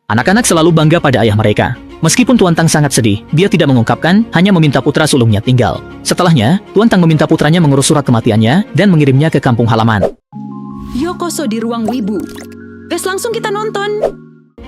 Anak-anak selalu bangga pada ayah mereka. Meskipun Tuan Tang sangat sedih, dia tidak mengungkapkan, hanya meminta putra sulungnya tinggal. Setelahnya, Tuan Tang meminta putranya mengurus surat kematiannya dan mengirimnya ke kampung halaman. Yokoso di ruang wibu. Gas, langsung kita nonton.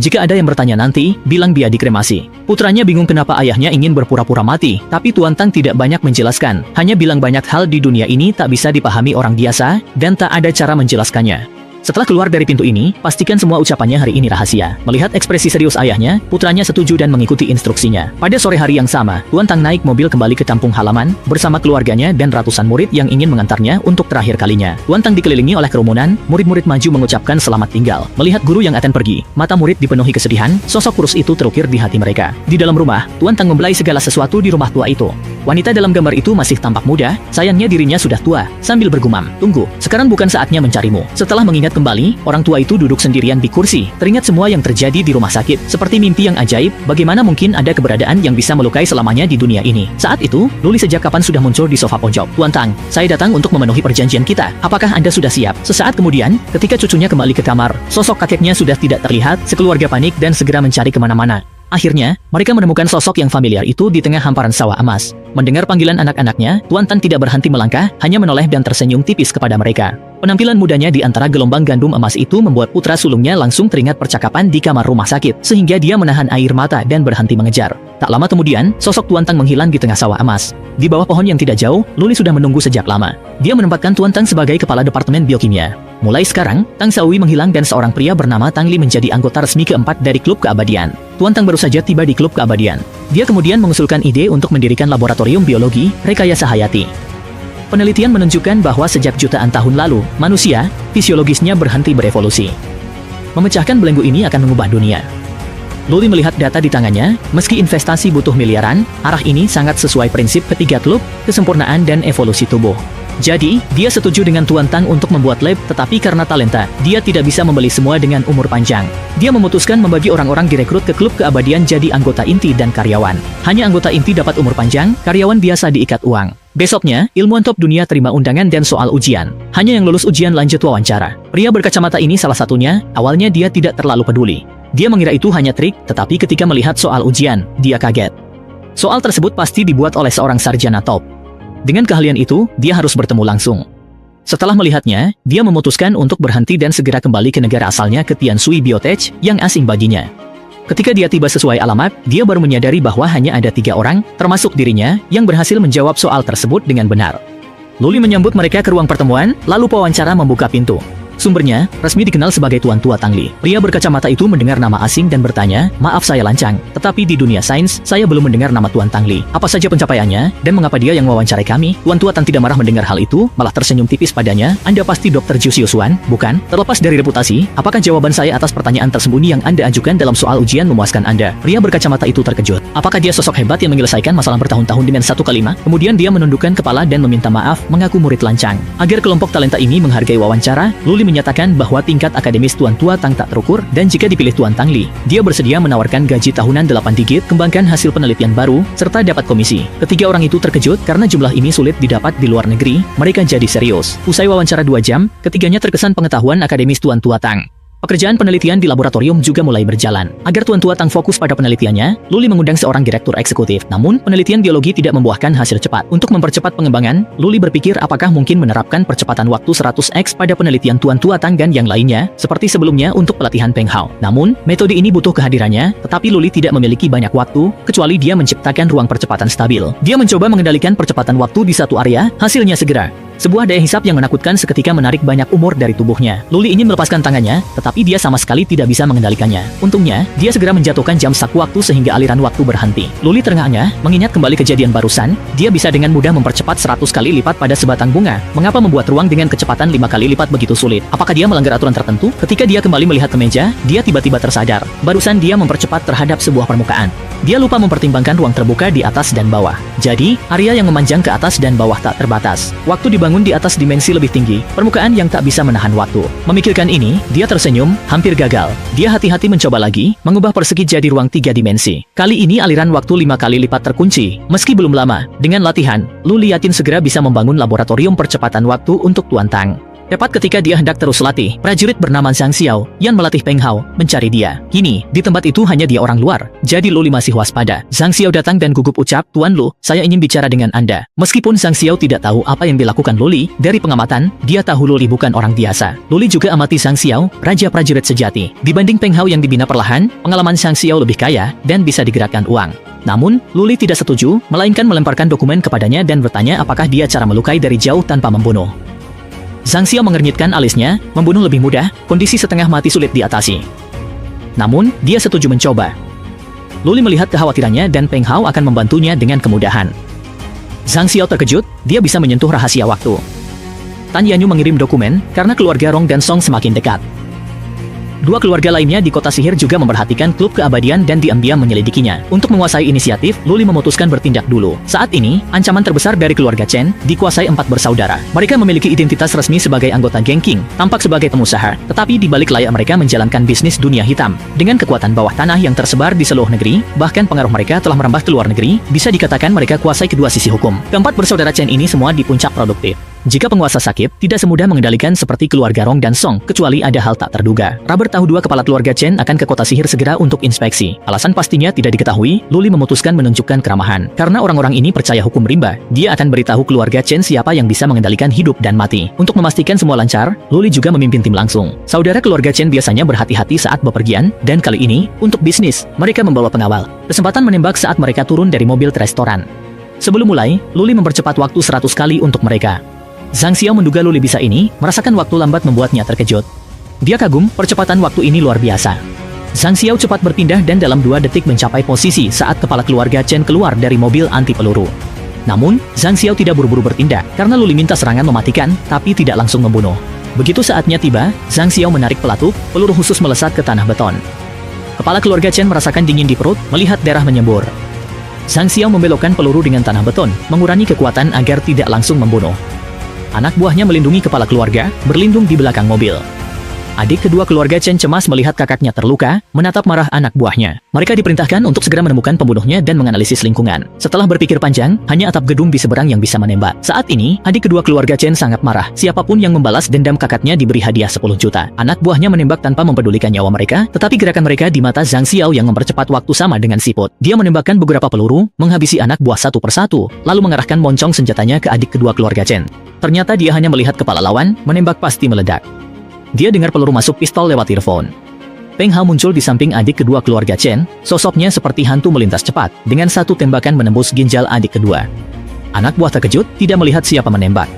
Jika ada yang bertanya nanti, bilang dia dikremasi. Putranya bingung kenapa ayahnya ingin berpura-pura mati, tapi Tuan Tang tidak banyak menjelaskan. Hanya bilang banyak hal di dunia ini tak bisa dipahami orang biasa, dan tak ada cara menjelaskannya. Setelah keluar dari pintu ini, pastikan semua ucapannya hari ini rahasia. Melihat ekspresi serius ayahnya, putranya setuju dan mengikuti instruksinya. Pada sore hari yang sama, Tuan Tang naik mobil kembali ke kampung halaman, bersama keluarganya dan ratusan murid yang ingin mengantarnya untuk terakhir kalinya. Tuan Tang dikelilingi oleh kerumunan, murid-murid maju mengucapkan selamat tinggal. Melihat guru yang akan pergi, mata murid dipenuhi kesedihan, sosok kurus itu terukir di hati mereka. Di dalam rumah, Tuan Tang membelai segala sesuatu di rumah tua itu. Wanita dalam gambar itu masih tampak muda, sayangnya dirinya sudah tua, sambil bergumam, "Tunggu, sekarang bukan saatnya mencarimu." Setelah mengingat kembali, orang tua itu duduk sendirian di kursi, teringat semua yang terjadi di rumah sakit. Seperti mimpi yang ajaib, bagaimana mungkin ada keberadaan yang bisa melukai selamanya di dunia ini. Saat itu, Luli sejak kapan sudah muncul di sofa pojok. "Tuan Tang, saya datang untuk memenuhi perjanjian kita. Apakah Anda sudah siap?" Sesaat kemudian, ketika cucunya kembali ke kamar, sosok kakeknya sudah tidak terlihat, sekeluarga panik dan segera mencari kemana-mana. Akhirnya, mereka menemukan sosok yang familiar itu di tengah hamparan sawah emas. Mendengar panggilan anak-anaknya, Tuan Tang tidak berhenti melangkah, hanya menoleh dan tersenyum tipis kepada mereka. Penampilan mudanya di antara gelombang gandum emas itu membuat putra sulungnya langsung teringat percakapan di kamar rumah sakit, sehingga dia menahan air mata dan berhenti mengejar. Tak lama kemudian, sosok Tuan Tang menghilang di tengah sawah emas. Di bawah pohon yang tidak jauh, Luli sudah menunggu sejak lama. Dia menempatkan Tuan Tang sebagai kepala departemen biokimia. Mulai sekarang, Tang Xiaohui menghilang dan seorang pria bernama Tang Li menjadi anggota resmi keempat dari klub keabadian. Tuan Tang baru saja tiba di klub keabadian. Dia kemudian mengusulkan ide untuk mendirikan laboratorium biologi, rekayasa hayati. Penelitian menunjukkan bahwa sejak jutaan tahun lalu, manusia, fisiologisnya berhenti berevolusi. Memecahkan belenggu ini akan mengubah dunia. Luli melihat data di tangannya, meski investasi butuh miliaran, arah ini sangat sesuai prinsip ketiga klub, kesempurnaan dan evolusi tubuh. Jadi, dia setuju dengan Tuan Tang untuk membuat lab, tetapi karena talenta, dia tidak bisa membeli semua dengan umur panjang. Dia memutuskan membagi orang-orang direkrut ke klub keabadian jadi anggota inti dan karyawan. Hanya anggota inti dapat umur panjang, karyawan biasa diikat uang. Besoknya, ilmuwan top dunia terima undangan dan soal ujian. Hanya yang lulus ujian lanjut wawancara. Pria berkacamata ini salah satunya, awalnya dia tidak terlalu peduli. Dia mengira itu hanya trik, tetapi ketika melihat soal ujian, dia kaget. Soal tersebut pasti dibuat oleh seorang sarjana top. Dengan keahlian itu, dia harus bertemu langsung. Setelah melihatnya, dia memutuskan untuk berhenti dan segera kembali ke negara asalnya ke Tianshui Biotech, yang asing baginya. Ketika dia tiba sesuai alamat, dia baru menyadari bahwa hanya ada 3 orang, termasuk dirinya, yang berhasil menjawab soal tersebut dengan benar. Luli menyambut mereka ke ruang pertemuan, lalu pewawancara membuka pintu. Sumbernya, resmi dikenal sebagai Tuan Tua Tang Li. Pria berkacamata itu mendengar nama asing dan bertanya, "Maaf saya lancang, tetapi di dunia sains, saya belum mendengar nama Tuan Tang Li. Apa saja pencapaiannya, dan mengapa dia yang mewawancarai kami?" Tuan Tua Tang tidak marah mendengar hal itu, malah tersenyum tipis padanya. "Anda pasti Dr. Jusius Wan, bukan? Terlepas dari reputasi, apakah jawaban saya atas pertanyaan tersembunyi yang Anda ajukan dalam soal ujian memuaskan Anda?" Pria berkacamata itu terkejut. Apakah dia sosok hebat yang menyelesaikan masalah bertahun-tahun dengan satu kalimat? Kemudian dia menundukkan kepala dan meminta maaf, mengaku murid lancang. Agar kelompok talenta ini menghargai wawancara, Luli menyatakan bahwa tingkat akademis Tuan Tua Tang tak terukur, dan jika dipilih Tuan Tang Li, dia bersedia menawarkan gaji tahunan 8 digit, kembangkan hasil penelitian baru, serta dapat komisi. Ketiga orang itu terkejut karena jumlah ini sulit didapat di luar negeri, mereka jadi serius. Usai wawancara 2 jam, ketiganya terkesan pengetahuan akademis Tuan Tua Tang. Pekerjaan penelitian di laboratorium juga mulai berjalan. Agar Tuan Tua Tang fokus pada penelitiannya, Luli mengundang seorang direktur eksekutif. Namun, penelitian biologi tidak membuahkan hasil cepat. Untuk mempercepat pengembangan, Luli berpikir apakah mungkin menerapkan percepatan waktu 100x pada penelitian Tuan Tua Tang dan yang lainnya, seperti sebelumnya untuk pelatihan Peng Hao. Namun, metode ini butuh kehadirannya, tetapi Luli tidak memiliki banyak waktu, kecuali dia menciptakan ruang percepatan stabil. Dia mencoba mengendalikan percepatan waktu di satu area, hasilnya segera. Sebuah daya hisap yang menakutkan seketika menarik banyak umur dari tubuhnya. Luli ingin melepaskan tangannya, tetapi dia sama sekali tidak bisa mengendalikannya. Untungnya, dia segera menjatuhkan jam saku waktu sehingga aliran waktu berhenti. Luli terengah-engah, mengingat kembali kejadian barusan, dia bisa dengan mudah mempercepat 100 kali lipat pada sebatang bunga. Mengapa membuat ruang dengan kecepatan 5 kali lipat begitu sulit? Apakah dia melanggar aturan tertentu? Ketika dia kembali melihat ke meja, dia tiba-tiba tersadar. Barusan dia mempercepat terhadap sebuah permukaan. Dia lupa mempertimbangkan ruang terbuka di atas dan bawah. Jadi, area yang memanjang ke atas dan bawah tak terbatas. Waktu dibangun di atas dimensi lebih tinggi, permukaan yang tak bisa menahan waktu. Memikirkan ini, dia tersenyum, hampir gagal. Dia hati-hati mencoba lagi, mengubah persegi jadi ruang 3 dimensi. Kali ini aliran waktu 5 kali lipat terkunci. Meski belum lama, dengan latihan, Luli yakin segera bisa membangun laboratorium percepatan waktu untuk Tuan Tang. Tepat ketika dia hendak terus latih, prajurit bernama Zhang Xiao yang melatih Peng Hao mencari dia. Kini, di tempat itu hanya dia orang luar, jadi Luli masih waspada. Zhang Xiao datang dan gugup ucap, "Tuan Lu, saya ingin bicara dengan Anda." Meskipun Zhang Xiao tidak tahu apa yang dilakukan Luli, dari pengamatan, dia tahu Luli bukan orang biasa. Luli juga amati Zhang Xiao, raja prajurit sejati. Dibanding Peng Hao yang dibina perlahan, pengalaman Zhang Xiao lebih kaya dan bisa digerakkan uang. Namun, Luli tidak setuju, melainkan melemparkan dokumen kepadanya dan bertanya apakah dia cara melukai dari jauh tanpa membunuh. Zhang Xiao mengernyitkan alisnya, membunuh lebih mudah, kondisi setengah mati sulit diatasi. Namun, dia setuju mencoba. Luli melihat kekhawatirannya dan Peng Hao akan membantunya dengan kemudahan. Zhang Xiao terkejut, dia bisa menyentuh rahasia waktu. Tan Yanyu mengirim dokumen, karena keluarga Rong dan Song semakin dekat. Dua keluarga lainnya di kota sihir juga memperhatikan klub keabadian dan diam-diam menyelidikinya. Untuk menguasai inisiatif, Luli memutuskan bertindak dulu. Saat ini, ancaman terbesar dari keluarga Chen dikuasai 4 bersaudara. Mereka memiliki identitas resmi sebagai anggota geng King, tampak sebagai pengusaha, tetapi di balik layar mereka menjalankan bisnis dunia hitam. Dengan kekuatan bawah tanah yang tersebar di seluruh negeri, bahkan pengaruh mereka telah merambah ke luar negeri, bisa dikatakan mereka kuasai kedua sisi hukum. Keempat bersaudara Chen ini semua di puncak produktif. Jika penguasa sakit, tidak semudah mengendalikan seperti keluarga Rong dan Song, kecuali ada hal tak terduga. Rubber tahu dua kepala keluarga Chen akan ke kota sihir segera untuk inspeksi. Alasan pastinya tidak diketahui, Luli memutuskan menunjukkan keramahan. Karena orang-orang ini percaya hukum rimba, dia akan beritahu keluarga Chen siapa yang bisa mengendalikan hidup dan mati. Untuk memastikan semua lancar, Luli juga memimpin tim langsung. Saudara keluarga Chen biasanya berhati-hati saat bepergian, dan kali ini, untuk bisnis, mereka membawa pengawal. Kesempatan menembak saat mereka turun dari mobil ke restoran. Sebelum mulai, Luli mempercepat waktu 100 kali untuk mereka. Zhang Xiao menduga Luli bisa ini, merasakan waktu lambat membuatnya terkejut. Dia kagum, percepatan waktu ini luar biasa. Zhang Xiao cepat berpindah dan dalam 2 detik mencapai posisi saat kepala keluarga Chen keluar dari mobil anti peluru. Namun, Zhang Xiao tidak buru-buru bertindak, karena Luli minta serangan mematikan, tapi tidak langsung membunuh. Begitu saatnya tiba, Zhang Xiao menarik pelatuk, peluru khusus melesat ke tanah beton. Kepala keluarga Chen merasakan dingin di perut, melihat darah menyembur. Zhang Xiao membelokkan peluru dengan tanah beton, mengurangi kekuatan agar tidak langsung membunuh. Anak buahnya melindungi kepala keluarga, berlindung di belakang mobil. Adik kedua keluarga Chen cemas melihat kakaknya terluka, menatap marah anak buahnya. Mereka diperintahkan untuk segera menemukan pembunuhnya dan menganalisis lingkungan. Setelah berpikir panjang, hanya atap gedung di seberang yang bisa menembak. Saat ini, adik kedua keluarga Chen sangat marah. Siapapun yang membalas dendam kakaknya diberi hadiah 10 juta. Anak buahnya menembak tanpa mempedulikan nyawa mereka, tetapi gerakan mereka di mata Zhang Xiao yang mempercepat waktu sama dengan siput. Dia menembakkan beberapa peluru, menghabisi anak buah satu persatu, lalu mengarahkan moncong senjatanya ke adik kedua keluarga Chen. Ternyata dia hanya melihat kepala lawan, menembak pasti meledak. Dia dengar peluru masuk pistol lewat earphone. Peng Hao muncul di samping adik kedua keluarga Chen, sosoknya seperti hantu melintas cepat, dengan satu tembakan menembus ginjal adik kedua. Anak buah terkejut, tidak melihat siapa menembak.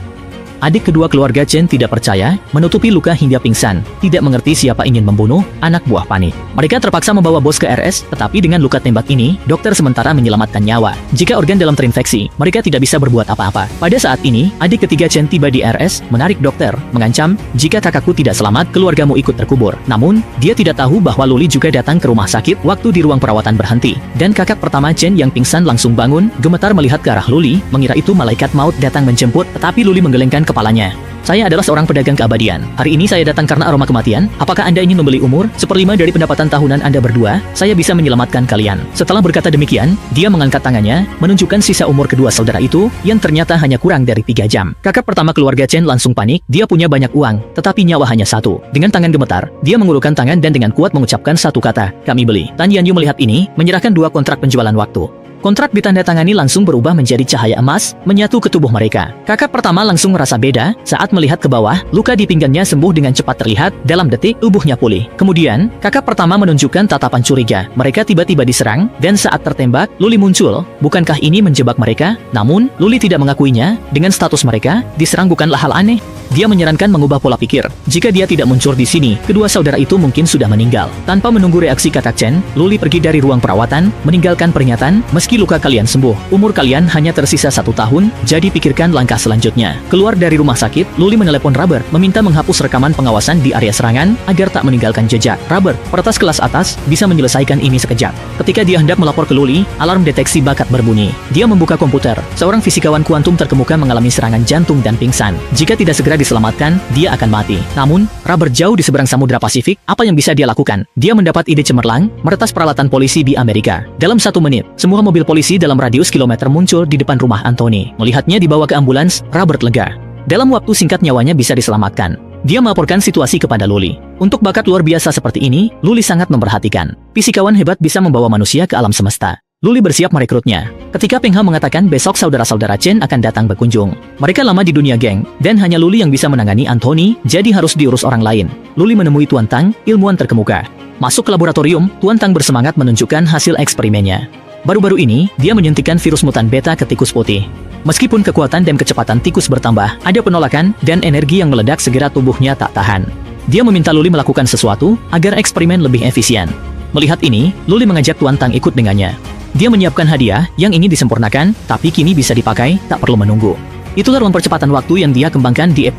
Adik kedua keluarga Chen tidak percaya, menutupi luka hingga pingsan, tidak mengerti siapa ingin membunuh, anak buah panik. Mereka terpaksa membawa bos ke RS, tetapi dengan luka tembak ini, dokter sementara menyelamatkan nyawa. Jika organ dalam terinfeksi, mereka tidak bisa berbuat apa-apa. Pada saat ini, adik ketiga Chen tiba di RS, menarik dokter, mengancam, jika kakakku tidak selamat, keluargamu ikut terkubur. Namun, dia tidak tahu bahwa Luli juga datang ke rumah sakit waktu di ruang perawatan berhenti. Dan kakak pertama Chen yang pingsan langsung bangun, gemetar melihat ke arah Luli, mengira itu malaikat maut datang menjemput, tetapi Luli menggelengkan kepalanya. Saya adalah seorang pedagang keabadian. Hari ini saya datang karena aroma kematian. Apakah Anda ingin membeli umur? 1/5 dari pendapatan tahunan Anda berdua, saya bisa menyelamatkan kalian. Setelah berkata demikian, dia mengangkat tangannya, menunjukkan sisa umur kedua saudara itu, yang ternyata hanya kurang dari 3 jam. Kakak pertama keluarga Chen langsung panik, dia punya banyak uang, tetapi nyawa hanya satu. Dengan tangan gemetar, dia mengulurkan tangan dan dengan kuat mengucapkan satu kata, kami beli. Tan Yanyu melihat ini, menyerahkan 2 kontrak penjualan waktu. Kontrak ditandatangani langsung berubah menjadi cahaya emas, menyatu ke tubuh mereka. Kakak pertama langsung merasa beda, saat melihat ke bawah, luka di pinggangnya sembuh dengan cepat terlihat, dalam detik, tubuhnya pulih. Kemudian, kakak pertama menunjukkan tatapan curiga. Mereka tiba-tiba diserang, dan saat tertembak, Luli muncul. Bukankah ini menjebak mereka? Namun, Luli tidak mengakuinya, dengan status mereka, diserang bukanlah hal aneh. Dia menyarankan mengubah pola pikir. Jika dia tidak muncul di sini, kedua saudara itu mungkin sudah meninggal. Tanpa menunggu reaksi kakak Chen, Luli pergi dari ruang perawatan, meninggalkan peringatan, meski luka kalian sembuh, umur kalian hanya tersisa 1 tahun, jadi pikirkan langkah selanjutnya. Keluar dari rumah sakit, Luli menelepon Rubber, meminta menghapus rekaman pengawasan di area serangan, agar tak meninggalkan jejak. Rubber, peretas kelas atas, bisa menyelesaikan ini sekejap. Ketika dia hendak melapor ke Luli, alarm deteksi bakat berbunyi. Dia membuka komputer. Seorang fisikawan kuantum terkemuka mengalami serangan jantung dan pingsan. Jika tidak segera diselamatkan, dia akan mati. Namun, Rubber jauh di seberang Samudra Pasifik, apa yang bisa dia lakukan? Dia mendapat ide cemerlang, meretas peralatan polisi di Amerika. Dalam 1 menit, semua mobil polisi dalam radius kilometer muncul di depan rumah Anthony. Melihatnya dibawa ke ambulans, Rubber lega. Dalam waktu singkat nyawanya bisa diselamatkan. Dia melaporkan situasi kepada Luli. Untuk bakat luar biasa seperti ini, Luli sangat memperhatikan. Fisikawan hebat bisa membawa manusia ke alam semesta. Luli bersiap merekrutnya. Ketika Peng He mengatakan besok saudara-saudara Chen akan datang berkunjung. Mereka lama di dunia geng, dan hanya Luli yang bisa menangani Anthony, jadi harus diurus orang lain. Luli menemui Tuan Tang, ilmuwan terkemuka. Masuk ke laboratorium, Tuan Tang bersemangat menunjukkan hasil eksperimennya. Baru-baru ini, dia menyuntikkan virus mutan beta ke tikus putih. Meskipun kekuatan dan kecepatan tikus bertambah, ada penolakan, dan energi yang meledak segera tubuhnya tak tahan. Dia meminta Luli melakukan sesuatu, agar eksperimen lebih efisien. Melihat ini, Luli mengajak Tuan Tang ikut dengannya. Dia menyiapkan hadiah yang ingin disempurnakan, tapi kini bisa dipakai, tak perlu menunggu. Itulah ruang percepatan waktu yang dia kembangkan di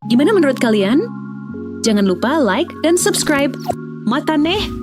Gimana menurut kalian? Jangan lupa like dan subscribe. Mata neh!